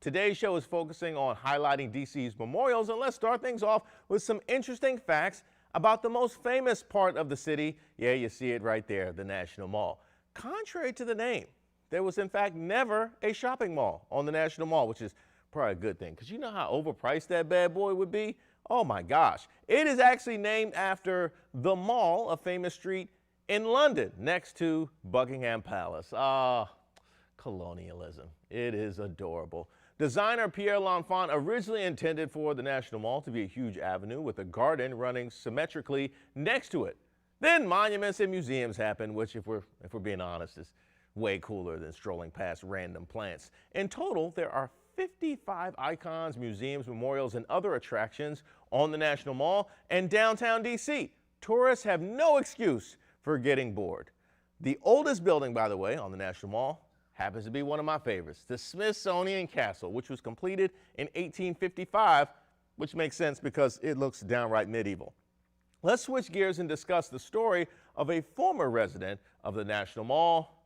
Today's show is focusing on highlighting DC's memorials, and let's start things off with some interesting facts about the most famous part of the city. Yeah, you see it right there, the National Mall. Contrary to the name, there was in fact never a shopping mall on the National Mall, which is probably a good thing, because you know how overpriced that bad boy would be? Oh my gosh. It is actually named after the Mall, a famous street in London, next to Buckingham Palace. Colonialism. It is adorable. Designer Pierre L'Enfant originally intended for the National Mall to be a huge avenue with a garden running symmetrically next to it. Then monuments and museums happened, which if we're being honest, is way cooler than strolling past random plants. In total, there are 55 icons, museums, memorials, and other attractions on the National Mall and downtown DC. Tourists have no excuse for getting bored. The oldest building, by the way, on the National Mall happens to be one of my favorites, the Smithsonian Castle, which was completed in 1855, which makes sense because it looks downright medieval. Let's switch gears and discuss the story of a former resident of the National Mall,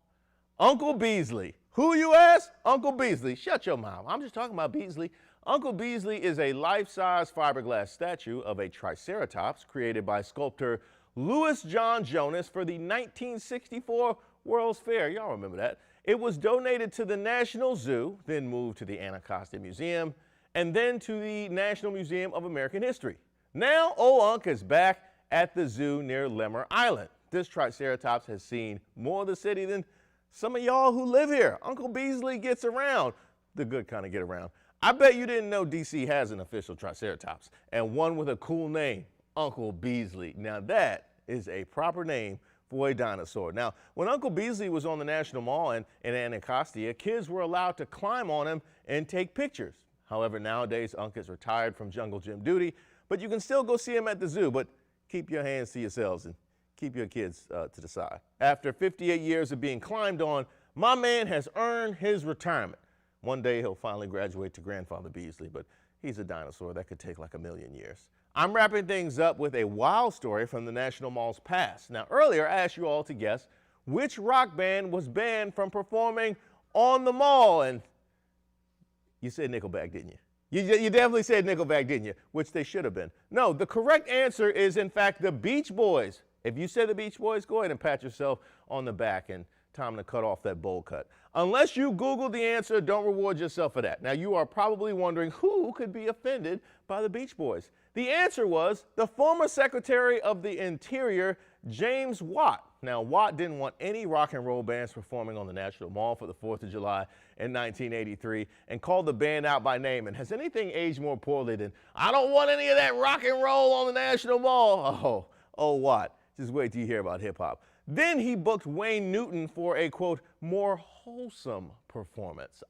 Uncle Beasley. Who, you ask? Uncle Beasley. Shut your mouth. I'm just talking about Beasley. Uncle Beasley is a life-size fiberglass statue of a Triceratops created by sculptor Louis John Jonas for the 1964 World's Fair. Y'all remember that. It was donated to the National Zoo, then moved to the Anacostia Museum, and then to the National Museum of American History. Now, old Unc is back at the zoo near Lemmer Island. This Triceratops has seen more of the city than some of y'all who live here. Uncle Beasley gets around. The good kind of get around. I bet you didn't know DC has an official Triceratops, and one with a cool name, Uncle Beasley. Now that is a proper name for a dinosaur. Now, when Uncle Beasley was on the National Mall in Anacostia, kids were allowed to climb on him and take pictures. However, nowadays, Unc is retired from jungle gym duty, but you can still go see him at the zoo, but keep your hands to yourselves and keep your kids to the side. After 58 years of being climbed on, my man has earned his retirement. One day he'll finally graduate to Grandfather Beasley, but he's a dinosaur that could take like a million years. I'm wrapping things up with a wild story from the National Mall's past. Now, earlier I asked you all to guess which rock band was banned from performing on the mall, and you said Nickelback, didn't you? You definitely said Nickelback, didn't you? Which they should have been. No, the correct answer is in fact the Beach Boys. If you said the Beach Boys, go ahead and pat yourself on the back and time to cut off that bowl cut. Unless you Google the answer, don't reward yourself for that. Now, you are probably wondering who could be offended by the Beach Boys. The answer was the former Secretary of the Interior, James Watt. Now, Watt didn't want any rock and roll bands performing on the National Mall for the 4th of July in 1983 and called the band out by name. And has anything aged more poorly than, I don't want any of that rock and roll on the National Mall? Oh, Watt. Just wait till you hear about hip hop. Then he booked Wayne Newton for a, quote, more wholesome performance.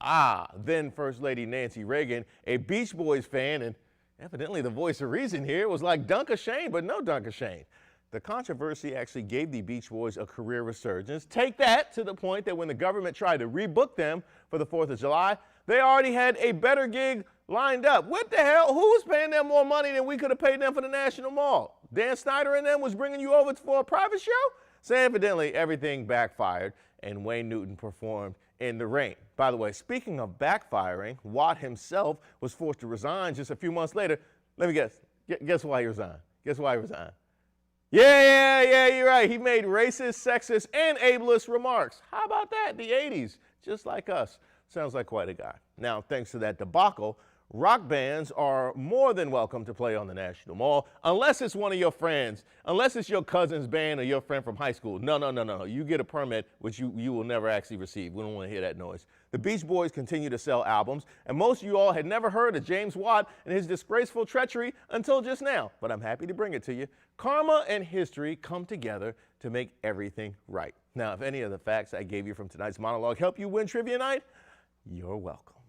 Then First Lady Nancy Reagan, a Beach Boys fan, and evidently the voice of reason here, was like Duncan Shane, but no Duncan Shane. The controversy actually gave the Beach Boys a career resurgence. Take that to the point that when the government tried to rebook them for the 4th of July, they already had a better gig lined up. What the hell? Who was paying them more money than we could have paid them for the National Mall? Dan Snyder and them was bringing you over for a private show? So evidently everything backfired and Wayne Newton performed in the rain. By the way, speaking of backfiring, Watt himself was forced to resign just a few months later. Let me guess. Guess why he resigned? Guess why he resigned? Yeah, you're right. He made racist, sexist, and ableist remarks. How about that? The 80s, just like us. Sounds like quite a guy. Now, thanks to that debacle, rock bands are more than welcome to play on the National Mall, unless it's one of your friends, unless it's your cousin's band or your friend from high school. No. You get a permit, which you will never actually receive. We don't want to hear that noise. The Beach Boys continue to sell albums, and most of you all had never heard of James Watt and his disgraceful treachery until just now, but I'm happy to bring it to you. Karma and history come together to make everything right. Now, if any of the facts I gave you from tonight's monologue help you win trivia night, you're welcome.